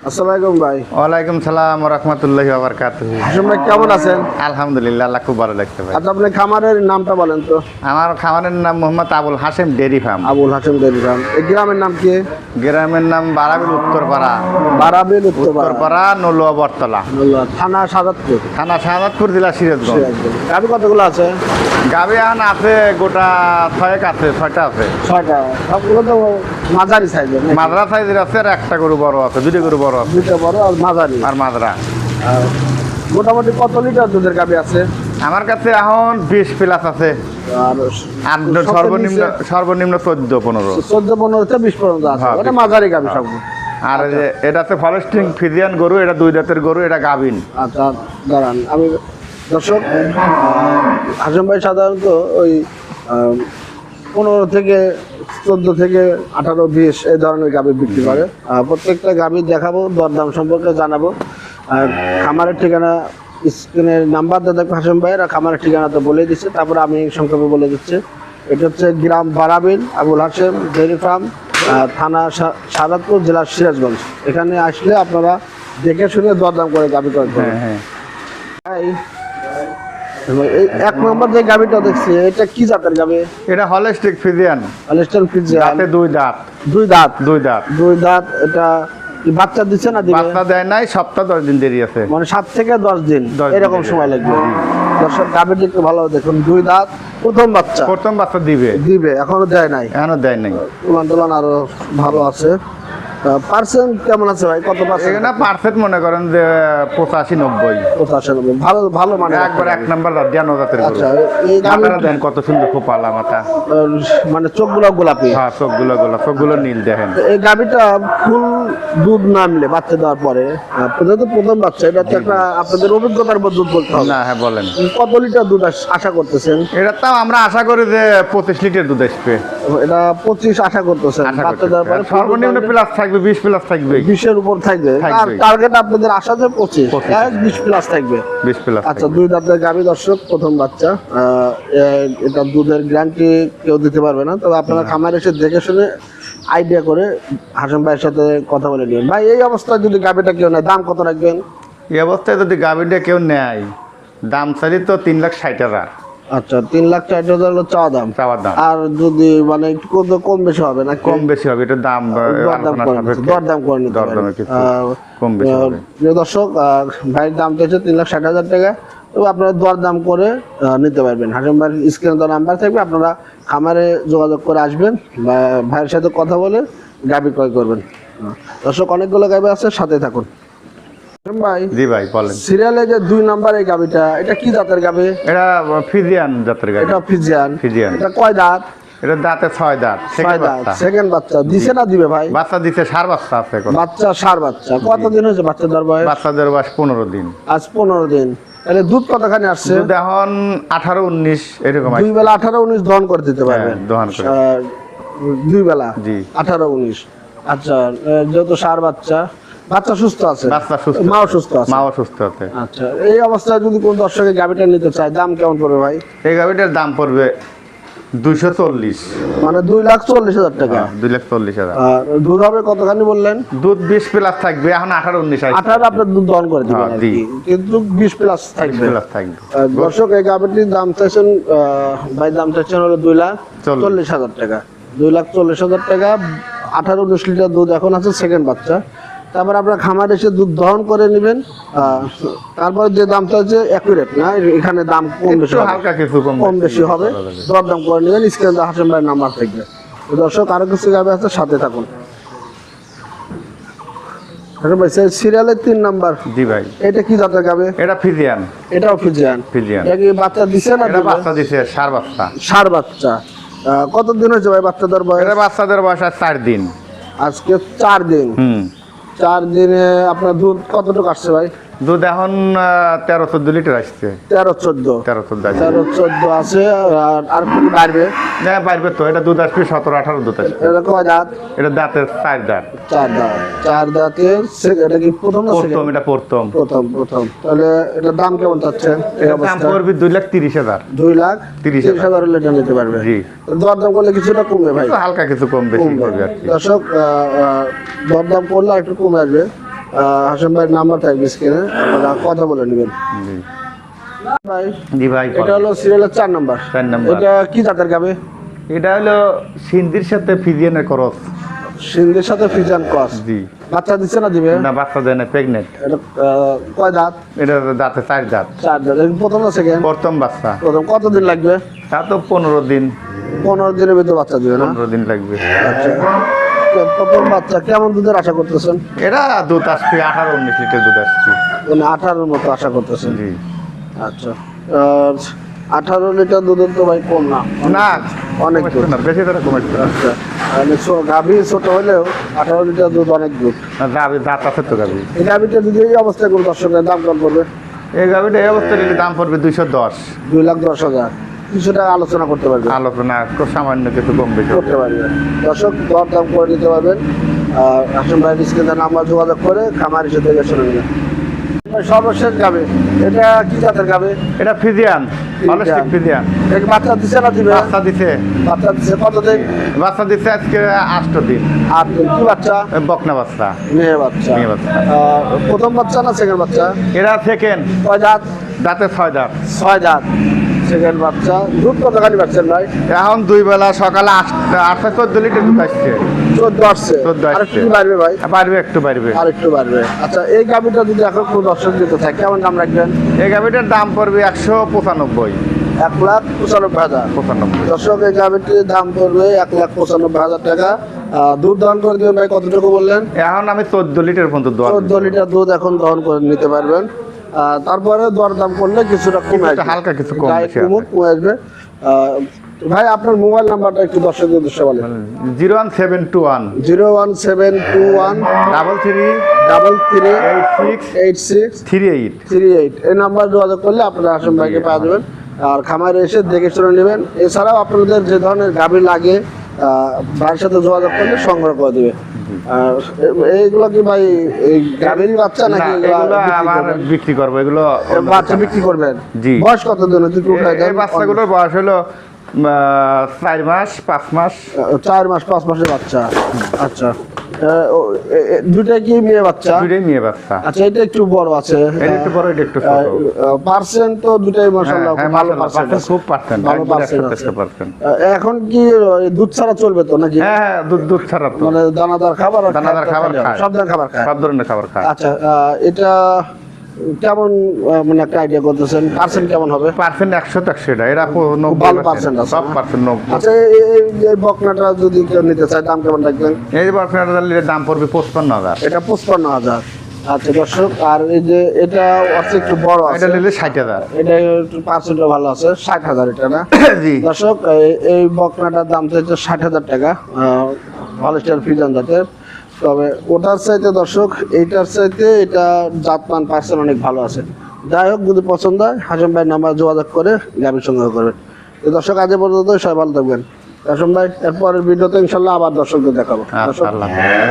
আসসালামু আলাইকুম ভাই। ওয়ালাইকুম সালাম ওয়া রাহমাতুল্লাহি ওয়া বারাকাতুহু। হাশিম ভাই কেমন আছেন? আলহামদুলিল্লাহ, আল্লাহ খুব ভালো লাগছে ভাই। আচ্ছা, আপনার খামারের নামটা বলেন তো। আমার খামারের নাম Mohammad Abul Hashem dairy farm. Abul Hashem dairy farm. এই গ্রামের নাম কি? গ্রামের নাম বারাবিল উত্তরপাড়া। বারাবিল উত্তরপাড়া, উত্তরপাড়া নলুয়া বটতলা, থানা সাজাদপুর, থানা শাহজাদপুর, জেলা সিরাজগঞ্জ। গাভী কতগুলো আছে? গাভী এখন আছে গোটা 6 আছে, 6টা আছে। 6টা। সবগুলো তো মাঝারি সাইজের। মাদ্রা সাইজের আছে, আর একটা গরু বড় আছে, দুটো গরু বড় আছে দুটো বড় আর মাঝারি। আর মাদ্রা। আর মোটামুটি কত লিটার দুধের গাভী আছে? আমার কাছে এখন 20 প্লাস আছে, আর আর সর্বনিম্ন 14-15। 14-15 থেকে 20 পর্যন্ত আছে। হ্যাঁ, ওটা মাঝারি গাভী সবগুলো। আর এই যে এটা হচ্ছে ফরেস্টিং ফিজিয়ান গরু, এটা 2 দাঁতের গরু, এটা গাভিন। আচ্ছা দাঁড়ান, আমি দর্শক, হাশিম ভাই সাধারণত ওই 15 থেকে 14 থেকে 18-20 এই ধরনের গাভী বিক্রি করে। প্রত্যেকটা গাভী দেখাবো, দরদাম সম্পর্কে জানাবো। আর খামারের ঠিকানা স্ক্রিনের নাম্বার দিয়ে দেখো হাশিম ভাইয়ের, আর খামারের ঠিকানা তো বলে দিচ্ছে, তারপরে আমি সংক্ষেপে বলে দিচ্ছি। এটা হচ্ছে গ্রাম বারাবিল, আবুল হাশেম ডেইরি ফার্ম, থানা সাজাদপুর, জেলা সিরাজগঞ্জ। এখানে আসলে আপনারা দেখে শুনে দরদাম করে গাভী করতে হবে। হ্যাঁ, এই 1 নম্বর যে গাভীটা দেখছি, এটা কি জাতের গাভী? এটা হলিস্টিক ফিজিয়ান। Holstein Friesian. দাঁতে 2 দাঁত। 2 দাঁত। 2 দাঁত। 2 দাঁত। এটা কি বাচ্চা দিচ্ছে না দিবে? বাচ্চা দেয় নাই, সপ্তাহ 10 দিন দেরি আছে। মানে 7 থেকে 10 দিন 10 দিন এরকম দেরি। সময় লাগবে। দর্শক, গাভীটা একটু ভালো দেখুন, 2 দাঁত, প্রথম বাচ্চা। প্রথম বাচ্চা দিবে, এখনো দেয় নাই। এখনো দেয় নাই। তুলন আরো ভালো আছে। পার্সেন্ট কেমন আছে ভাই? কত পার্সেন্ট? এখানে পারফেক্ট মনে করেন যে 85-90। 85-90। ভালো ভালো মানে একবার 1 নাম্বার দাঁত জানো জাতের গরু। আচ্ছা, এই আপনারা গাভীর দেন কত সুন্দর খোপালা মাথা। মানে চোখগুলো গোলাপি। হ্যাঁ, চোখগুলো নীল দেখেন। এই গাভীটা ফুল দুধ নামলে বাচ্চা দেওয়ার পরে, তো প্রথম বাচ্চা, এটা তো একটা আপনাদের অভিজ্ঞতার উপর দুধ বলতে হবে। না, হ্যাঁ বলেন। কত লিটার দুধ আশা করতেছেন? এটা তাও আমরা আশা করি যে 25 লিটার দুধ আসবে। এটা 25 আশা করতেছেন। আশা বাচ্চা করতেছি। দেওয়ার পরে আর সর্বনিম্ন প্লাস থাকবে, 20 প্লাস থাকবে। 20-এর উপর থাকবে। আর থাকবে। টার্গেট আপনাদের আশা যে 25, 20 প্লাস থাকবে। 20 প্লাস। আচ্ছা, 2 দাঁতের গাভী দর্শক, প্রথম বাচ্চা। এটা দুধের গ্যারান্টি কেউ দিতে পারবে না, তবে আপনারা খামারে এসে দেখে শুনে আইডিয়া করে হাশিম ভাইয়ের সাথে কথা বলে নেবেন। ভাই, এই অবস্থায় যদি গাভীটা কেউ নেয়, দাম কত রাখবেন? এই অবস্থায় যদি গাভীটা কেউ নেয়, দাম চাইলে তো 3,60,000। আচ্ছা, 3,60,000 হলো চাওয়া দাম। চাওয়ার দাম। আর যদি মানে একটু কম বেশি হবে না? কম বেশি হবে, এটা দাম দরদাম করে নিতে দরদামে কিছু কম বেশি পারেন। হবে। প্রিয় দর্শক, ভাইয়ের দাম তো হচ্ছে 3,60,000 টাকা। তবে আপনারা দরদাম করে নিতে পারবেন। হাশিম ভাইয়ের স্ক্রিনে তো নাম্বার থাকবে, আপনারা খামারে যোগাযোগ করে আসবেন, ভাইয়ের সাথে কথা বলে গাভী ক্রয় করবেন। দর্শক, অনেকগুলো গাভী আছে, সাথে থাকুন। হাশিম ভাই, জি ভাই বলেন। সিরিয়ালে যে 2 নাম্বার এই গাভীটা, এটা কি জাতের গাভী? এটা ফিজিয়ান জাতের গাভী। এটা ফিজিয়ান। এটা কয় দাঁত? এটা দাঁতে 6 দাঁত। 6 দাঁত। সেকেন্ড বাচ্চা দিছে না দিবে ভাই? বাচ্চা দিতে 4 বাচ্চা আছে এখন। বাচ্চা 4 বাচ্চা। কতদিন হয়েছে বাচ্চা দেওয়ার বয়স? বাচ্চাদের বয়স 15 দিন। আজ 15 দিন। তাহলে দুধ কতখানি আসছে? দুধ এখন 18-19 এরকম আসছে। 2 বেলা 18-19 দহন করে দিতে পারবেন। হ্যাঁ, দহন করে। 2 বেলা জি। 18-19। আচ্ছা, যেহেতু 4 বাচ্চা, বাচ্চা সুস্থ আছে? বাচ্চা সুস্থ, মাও সুস্থ আছে? মাও সুস্থ আছে। আচ্ছা, এই অবস্থায় যদি কোন দর্শকের গাভীটা নিতে চায়, দাম কেমন পড়বে ভাই? এই গাভীটার দাম পড়বে 240। মানে 2,40,000 টাকা। 2,40,000। আর দুধ হবে কতখানি বললেন? দুধ 20 প্লাস থাকবে, এখন 18-19 আসছে। 18 আপনার দুধ দহন করে দিবেন হ্যাঁ, আর জি। কি। কিন্তু 20 প্লাস থাকবে। প্লাস থাকবে। দর্শক, এই গাভীটির দাম চাইছেন, ভাই দাম চাইছেন হলো 2,40,000 টাকা। 2,40,000 টাকা। 18-19 লিটার দুধ এখন আছে, সেকেন্ড বাচ্চা। তারপর আপনার খামার এসে দুধ দহন করে নেবেন। তারপরে যে দামটা হচ্ছে অ্যাকুরেট না, এখানে দাম কম বেশি একটু হবে। হালকা কিছু কম বেশি হবে, দরদাম করে নেবেন। স্ক্রিনে হাশিম ভাইয়ের নাম্বার থাকবে। তো দর্শক, আরো কিছু গাভী আছে, সাথে থাকুন। সিরিয়ালের 3 নাম্বার। জি ভাই। এটা কি জাতের গাভী? এটা ফিজিয়ান। এটাও ফিজিয়ান। ফিজিয়ান। এটা কি বাচ্চা দিছে না? এটা বাচ্চা দিছে 4 বাচ্চা। 4 বাচ্চা। কতদিন হয়েছে ভাই বাচ্চা দেওয়ার বয়স? এটা বাচ্চাদের বয়স আর 4 দিন। আজকে 4 দিন। 4 দিনে আপনার দুধ কতটুকু আসছে ভাই? দুধ এখন 13-14 লিটার আসছে। 13-14 আছে। আর কি বাড়বে? হ্যাঁ, পারবে তো। এটা দুধ আসবে 17-18 দুধ আসবে। এটা কয় দাঁত? এটা দাঁতের 4 দাঁত। 4 দাঁত। 4 দাঁতের। এটা কি প্রথম না প্রথম? এটা প্রথম। প্রথম। তাহলে এটার দাম কেমন চাচ্ছেন এই দাম অবস্থায়? পড়বে 2,30,000। 2,30,000 হলে এটা নিতে পারবে। জি। দরদাম করলে কিছুটা কমবে ভাই? হালকা কিছু কম বেশি করবে আর কি। দর্শক, দরদাম করলে একটু কমে আসবে। হাসান ভাইয়ের নাম্বার থাকবে স্ক্রিনে, আপনারা কথা বলে নেবেন। জি ভাই জি ভাই, এটা হলো সিরিয়ালের 4 নাম্বার। 4 নাম্বার। এটা কি জাতের গাবে? এটা হলো সিন্ধির সাথে ফিজিয়ানের খরচ। সিন্ধের সাথে ফিজান ক্রস। জি। বাচ্চা দিচ্ছে না দিবে? না, বাচ্চা দেয় না, প্রেগনেন্ট। এটা কয় দাঁত? এটা দাঁতে 4 দাঁত। 4 দাঁত। এটা প্রথম না সেকেন্ড? প্রথম বাচ্চা। প্রথম। কতদিন লাগবে? তা তো 15 দিন। 15 দিনের ভিতরে বাচ্চা দিবে না? 15 দিন লাগবে। আচ্ছা, তো প্রথম বাচ্চা কেমন দুধের আশা করতেছেন? এটা দুধ আসবে 18-19 লিটার দুধ আসছে। মানে 18 মতো আশা করতেছেন? জি। আচ্ছা, আর 18 লিটার দুধের তো ভাই কম না, না, অনেক দুধ। না, বেশি ধরে কমেছে না। আচ্ছা, মানে গাভী ছোট হলেও 18 লিটার দুধ অনেক দুধ। গাভি দাঁত আছে তো গাভি। এই গাভীটা যদি এই অবস্থায় কোনো দর্শকের দাম কম করবে? এই গাভিটা এই অবস্থায় নিলে দাম পড়বে 210। 2,10,000। কিছু টাকা আলোচনা করতে পারবে? আলোচনা খুব সামান্য কিছু কম বেশি করতে পারবে। দর্শক দরদাম করে দিতে পারবেন। হাসান ভাই স্ক্রিনে নাম্বার যোগাযোগ করে খামার এসে দেখে শুনে নেবেন। সর্বশেষ গাবে, এটা কি জাতের গাবে? এটা ফিজিয়ান, হলিস্টিক ফিজিয়ান। এটা বাচ্চা দিচ্ছে না দিবে? বাচ্চা দিছে। বাচ্চা দিচ্ছে কতদিন? বাচ্চা দিছে আজকে 8 দিন। 8 দিন। কি বাচ্চা? বকনা বাচ্চা। মেয়ে বাচ্চা। মেয়ে বাচ্চা। প্রথম বাচ্চা না সেকেন্ড বাচ্চা? এরা সেকেন্ড। কয় দাঁত? দাঁতে 6 দাঁত। 6 দাঁত। সেকেন্ড বাচ্চা। দুধ কতখানি পাচ্ছেন ভাই? এখন 2 বেলা সকালে 14 লিটার দুধ আসছে। 14 আসছে। 14 আর আসছে। একটু বাড়বে ভাই? বাড়বে, একটু বাড়বে। আর একটু বাড়বে। আচ্ছা, এই গাভিটা যদি এখন কোনো দর্শক দিতে থাকে কেমন দাম রাখবেন? এই গাভিটার দাম পড়বে 195। 1,95,000। 95। দর্শক এই গাভিটির দাম পড়বে 1,95,000 টাকা। দুধ দহন করে দিবেন ভাই কতটুকু বললেন? এখন আমি 14 লিটার পর্যন্ত দোয়া 14 লিটার দুধ এখন দহন করে নিতে পারবেন। তারপরে দরদাম করলে কিছুটা কমে কিছুটা আসবে, হালকা কিছু কম গায়ে বেশি কমে আসবে। ভাই আপনার মোবাইল নাম্বারটা একটু দর্শকদের উদ্দেশ্যে বলেন। 01721 01721 33 33 86 38। 38 এই নাম্বার যোগাযোগ করলে আপনারা হাসান ভাইকে পাওয়া যাবেন। আর খামারে এসে দেখে শুনে নেবেন। এছাড়াও আপনাদের যে ধরনের গাভী লাগে ভাইয়ের সাথে যোগাযোগ করলে সংগ্রহ করে দেবে। আর এইগুলো কি ভাই এই গাভীর বাচ্চা না, নাকি এগুলো আমার বিক্রি করবো, এগুলো বাচ্চা বিক্রি করবেন? জি। বয়স কত দিন? যদি উঠাই দেন। এই বাচ্চাগুলোর বয়স হলো 4 মাস 5 মাস। 4 মাস 5 মাসের বাচ্চা। আচ্ছা, দুটাই কি মেয়ে বাচ্চা? দুটোই মেয়ে বাচ্চা। আচ্ছা, এটা একটু বড় আছে। এটা একটু বড়, এটা একটু ছোট। পার্সেন্ট তো দুটাই মাশাআল্লাহ হ্যাঁ, ভালো মাশাআল্লাহ, পার্সেন্ট পার্সেন্ট খুব পার্সেন্ট, ভালো একবারে পার্সেন্ট আছে। 110%। এখন কি দুধ ছাড়া চলবে তো নাকি? হ্যাঁ, দুধ ছাড়া তো। মানে দানাদার খাবার আর দানাদার খাবার খায়। সব ধরনের খাবার খায়? সব ধরনের খাবার খায়। আচ্ছা, এটা কেমন মানে একটা আইডিয়া করতেছেন পার্সেন্ট কেমন হবে? পার্সেন্ট 100 এটা, এরা ভালো পার্সেন্ট আছে, সব না? পার্সেন্ট 90। আচ্ছা, এই বকনাটা যদি কেউ নিতে চায় দাম কেমন রাখবেন? এই পার্সেন্টের দাম পড়বে 55,000। এটা 55,000। আচ্ছা দর্শক, আর এই যে এটা আছে একটু বড় আছে, এটা নিলে 60,000। এটা একটু পার্সেন্ট ভালো আছে, 60,000 এটা না? জি। দর্শক, এই বকনাটার দাম চাইছে 60,000 টাকা, হলিস্টাইন ফ্রিজিয়ান জাতের। তবে ওটার চাইতে দর্শক এইটার চাইতে এটা জাতমান পার্সেন্ট অনেক ভালো আছে। যাই হোক, যদি পছন্দ হয় হাসান ভাইয়ের নাম্বার যোগাযোগ করে গাভীর সংগ্রহ করবেন। তো দর্শক, আজ পর্যন্ত সবাই ভালো থাকবেন। হাসান ভাই, এরপরের ভিডিওতে ইনশাল্লাহ আবার দর্শকদের দেখাবো। আচ্ছা, আল্লাহ হাফেজ।